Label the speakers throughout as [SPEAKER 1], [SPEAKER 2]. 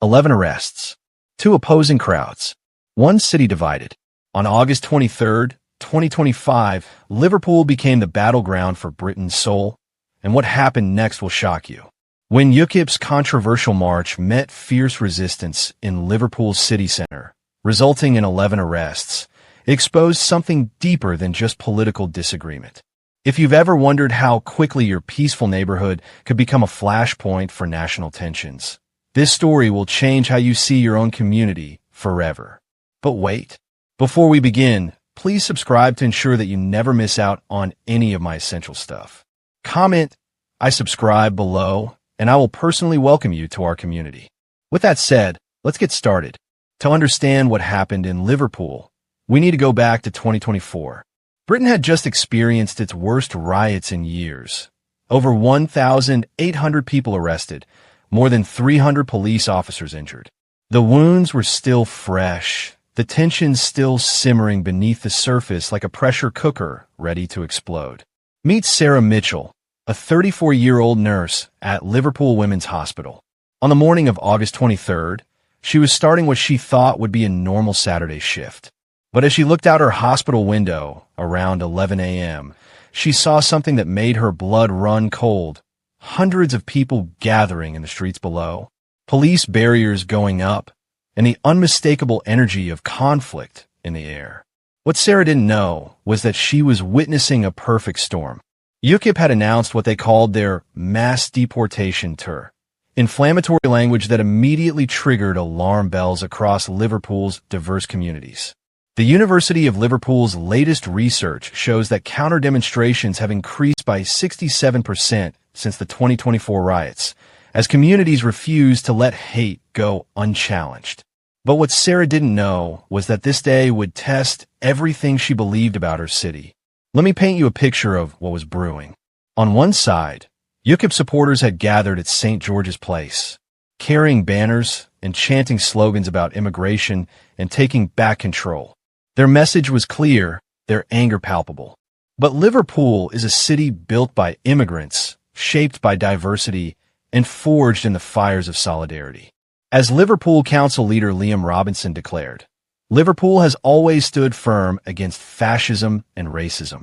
[SPEAKER 1] 11 arrests, 2 opposing crowds, 1 city divided. On August 23, 2025, Liverpool became the battleground for Britain's soul, and what happened next will shock you. When UKIP's controversial march met fierce resistance in Liverpool's city centre, resulting in 11 arrests, it exposed something deeper than just political disagreement. If you've ever wondered how quickly your peaceful neighborhood could become a flashpoint for national tensions, this story will change how you see your own community forever. But wait, before we begin, please subscribe to ensure that you never miss out on any of my essential stuff. Comment, "I subscribe" below, and I will personally welcome you to our community. With that said, let's get started. To understand what happened in Liverpool, we need to go back to 2024. Britain had just experienced its worst riots in years. Over 1,800 people arrested, more than 300 police officers injured. The wounds were still fresh, the tensions still simmering beneath the surface like a pressure cooker ready to explode. Meet Sarah Mitchell, a 34-year-old nurse at Liverpool Women's Hospital. On the morning of August 23rd, she was starting what she thought would be a normal Saturday shift. But as she looked out her hospital window around 11 a.m., she saw something that made her blood run cold. Hundreds of people gathering in the streets below, police barriers going up, and the unmistakable energy of conflict in the air. What Sarah didn't know was that she was witnessing a perfect storm. UKIP had announced what they called their mass deportation tour, inflammatory language that immediately triggered alarm bells across Liverpool's diverse communities. The University of Liverpool's latest research shows that counter-demonstrations have increased by 67% since the 2024 riots, as communities refuse to let hate go unchallenged. But what Sarah didn't know was that this day would test everything she believed about her city. Let me paint you a picture of what was brewing. On one side, UKIP supporters had gathered at St. George's Place, carrying banners and chanting slogans about immigration and taking back control. Their message was clear, their anger palpable. But Liverpool is a city built by immigrants, shaped by diversity, and forged in the fires of solidarity. As Liverpool Council leader Liam Robinson declared, Liverpool has always stood firm against fascism and racism.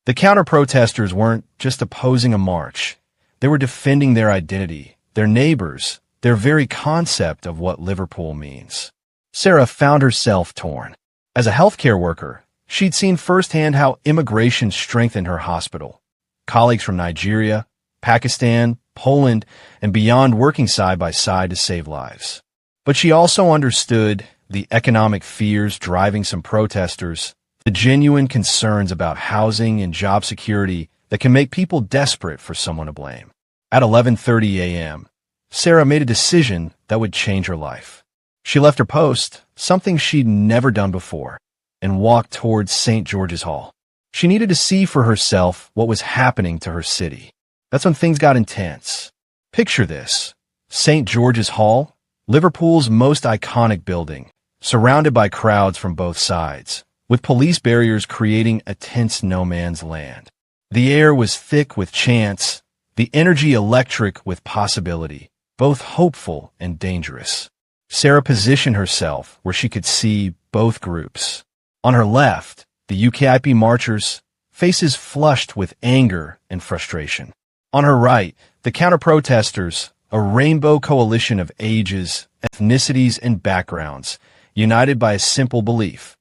[SPEAKER 1] The counter-protesters weren't just opposing a march. They were defending their identity, their neighbors, their very concept of what Liverpool means. Sarah found herself torn. As a healthcare worker, she'd seen firsthand how immigration strengthened her hospital. Colleagues from Nigeria, Pakistan, Poland, and beyond working side by side to save lives. But she also understood the economic fears driving some protesters, the genuine concerns about housing and job security that can make people desperate for someone to blame. At 11:30 a.m., Sarah made a decision that would change her life. She left her post, something she'd never done before, and walked towards St. George's Hall. She needed to see for herself what was happening to her city. That's when things got intense. Picture this: St. George's Hall, Liverpool's most iconic building, surrounded by crowds from both sides, with police barriers creating a tense no-man's land. The air was thick with chants, the energy electric with possibility, both hopeful and dangerous. Sarah positioned herself where she could see both groups. On her left, the UKIP marchers, faces flushed with anger and frustration. On her right, the counter-protesters, a rainbow coalition of ages, ethnicities, and backgrounds, united by a simple belief: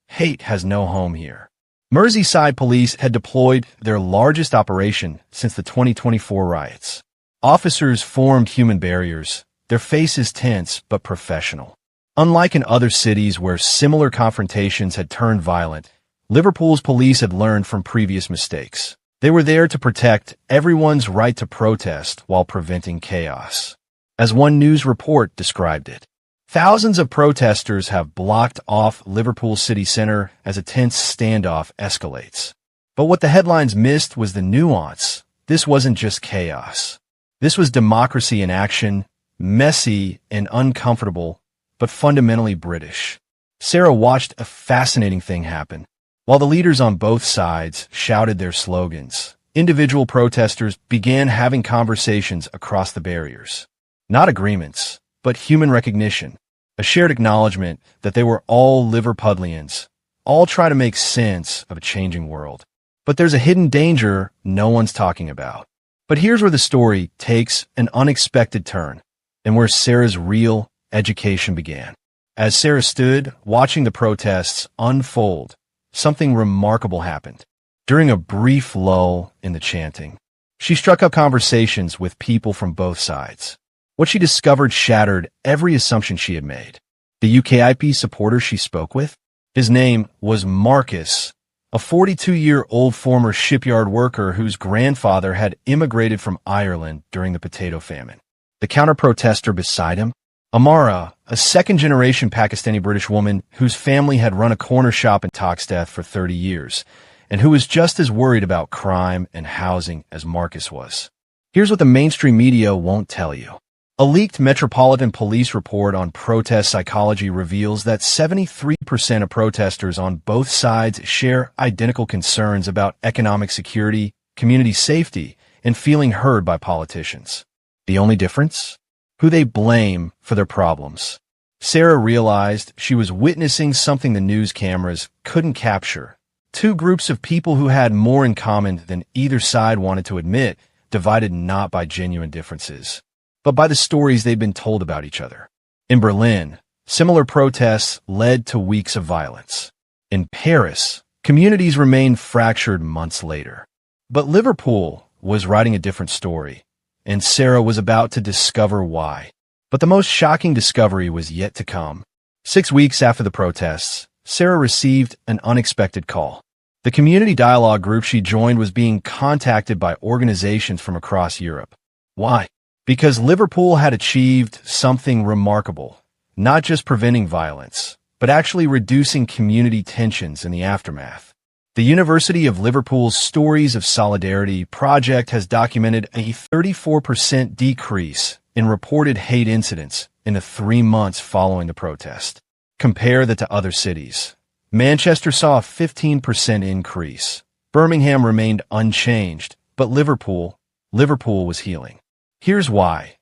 [SPEAKER 1] hate has no home here. Merseyside police had deployed their largest operation since the 2024 riots. Officers formed human barriers, their faces tense but professional. Unlike in other cities where similar confrontations had turned violent, Liverpool's police had learned from previous mistakes. They were there to protect everyone's right to protest while preventing chaos. As one news report described it, thousands of protesters have blocked off Liverpool city centre as a tense standoff escalates. But what the headlines missed was the nuance. This wasn't just chaos. This was democracy in action, messy and uncomfortable, but fundamentally British. Sarah watched a fascinating thing happen. While the leaders on both sides shouted their slogans, individual protesters began having conversations across the barriers. Not agreements, but human recognition, a shared acknowledgement that they were all Liverpudlians, all trying to make sense of a changing world. But there's a hidden danger no one's talking about. But here's where the story takes an unexpected turn, and where Sarah's real education began. As Sarah stood watching the protests unfold, something remarkable happened. During a brief lull in the chanting, she struck up conversations with people from both sides. What she discovered shattered every assumption she had made. The UKIP supporter she spoke with? His name was Marcus, a 42-year-old former shipyard worker whose grandfather had immigrated from Ireland during the potato famine. The counter-protester beside him? Amara, a second-generation Pakistani-British woman whose family had run a corner shop in Toxteth for 30 years, and who was just as worried about crime and housing as Marcus was. Here's what the mainstream media won't tell you. A leaked Metropolitan Police report on protest psychology reveals that 73% of protesters on both sides share identical concerns about economic security, community safety, and feeling heard by politicians. The only difference? Who they blame for their problems. Sarah realized she was witnessing something the news cameras couldn't capture. Two groups of people who had more in common than either side wanted to admit, divided not by genuine differences, but by the stories they'd been told about each other. In Berlin, similar protests led to weeks of violence. In Paris, communities remained fractured months later. But Liverpool was writing a different story, and Sarah was about to discover why. But the most shocking discovery was yet to come. 6 weeks after the protests, Sarah received an unexpected call. The community dialogue group she joined was being contacted by organizations from across Europe. Why? Because Liverpool had achieved something remarkable, not just preventing violence, but actually reducing community tensions in the aftermath. The University of Liverpool's Stories of Solidarity project has documented a 34% decrease in reported hate incidents in the 3 months following the protest. Compare that to other cities. Manchester saw a 15% increase. Birmingham remained unchanged, but Liverpool was healing. Here's why.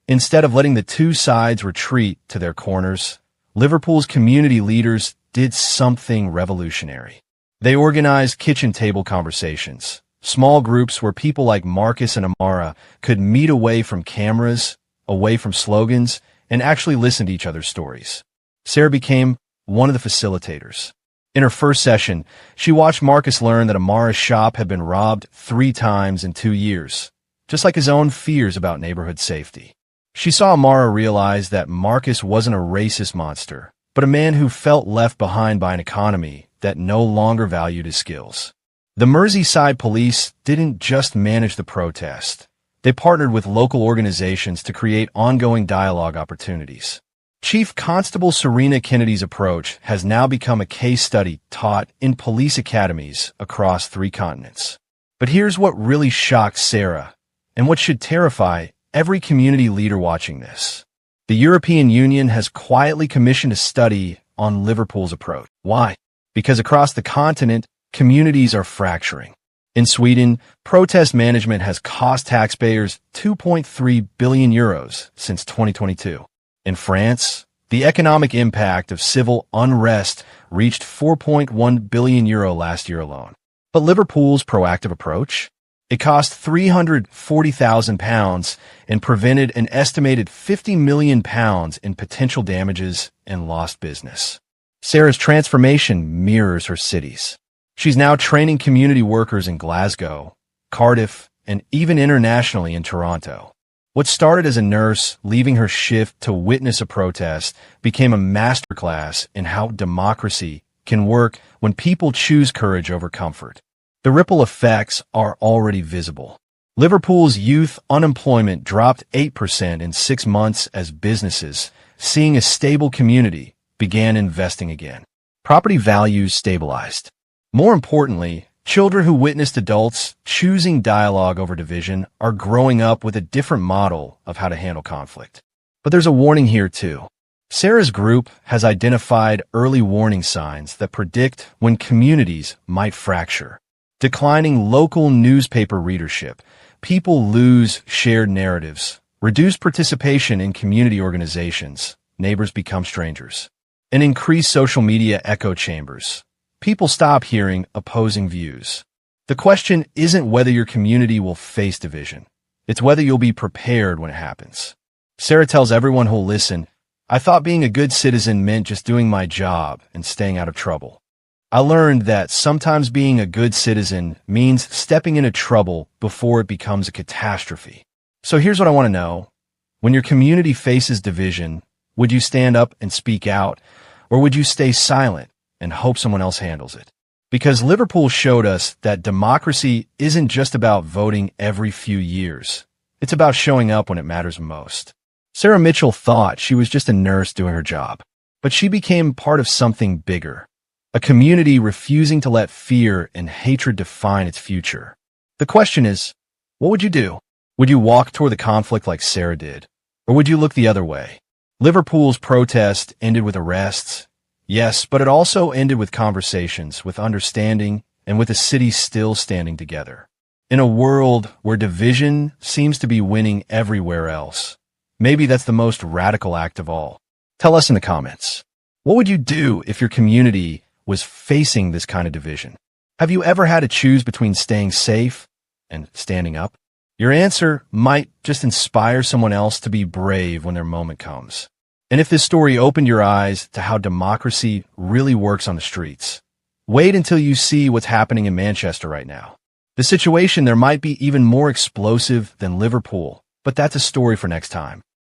[SPEAKER 1] Instead of letting the two sides retreat to their corners, Liverpool's community leaders did something revolutionary. They organized kitchen table conversations, small groups where people like Marcus and Amara could meet away from cameras, away from slogans, and actually listen to each other's stories. Sarah became one of the facilitators. In her first session, she watched Marcus learn that Amara's shop had been robbed 3 times in 2 years, just like his own fears about neighborhood safety. She saw Amara realize that Marcus wasn't a racist monster, but a man who felt left behind by an economy that no longer valued his skills. The Merseyside police didn't just manage the protest. They partnered with local organizations to create ongoing dialogue opportunities. Chief Constable Serena Kennedy's approach has now become a case study taught in police academies across 3 continents. But here's what really shocked Sarah, and what should terrify every community leader watching this. The European Union has quietly commissioned a study on Liverpool's approach. Why? Because across the continent, communities are fracturing. In Sweden, protest management has cost taxpayers €2.3 billion since 2022. In France, the economic impact of civil unrest reached €4.1 billion last year alone. But Liverpool's proactive approach? It cost £340,000 and prevented an estimated £50 million in potential damages and lost business. Sarah's transformation mirrors her cities. She's now training community workers in Glasgow, Cardiff, and even internationally in Toronto. What started as a nurse leaving her shift to witness a protest became a masterclass in how democracy can work when people choose courage over comfort. The ripple effects are already visible. Liverpool's youth unemployment dropped 8% in 6 months as businesses, seeing a stable community, began investing again. Property values stabilized. More importantly, children who witnessed adults choosing dialogue over division are growing up with a different model of how to handle conflict. But there's a warning here too. Sarah's group has identified early warning signs that predict when communities might fracture. Declining local newspaper readership. People lose shared narratives. Reduced participation in community organizations. Neighbors become strangers. And increased social media echo chambers. People stop hearing opposing views. The question isn't whether your community will face division. It's whether you'll be prepared when it happens. Sarah tells everyone who'll listen, "I thought being a good citizen meant just doing my job and staying out of trouble. I learned that sometimes being a good citizen means stepping into trouble before it becomes a catastrophe." So here's what I want to know. When your community faces division, would you stand up and speak out, or would you stay silent and hope someone else handles it? Because Liverpool showed us that democracy isn't just about voting every few years. It's about showing up when it matters most. Sarah Mitchell thought she was just a nurse doing her job, but she became part of something bigger, a community refusing to let fear and hatred define its future. The question is, what would you do? Would you walk toward the conflict like Sarah did, or would you look the other way? Liverpool's protest ended with arrests, yes, but it also ended with conversations, with understanding, and with the city still standing together. In a world where division seems to be winning everywhere else, maybe that's the most radical act of all. Tell us in the comments. What would you do if your community was facing this kind of division? Have you ever had to choose between staying safe and standing up? Your answer might just inspire someone else to be brave when their moment comes. And if this story opened your eyes to how democracy really works on the streets, wait until you see what's happening in Manchester right now. The situation there might be even more explosive than Liverpool, but that's a story for next time.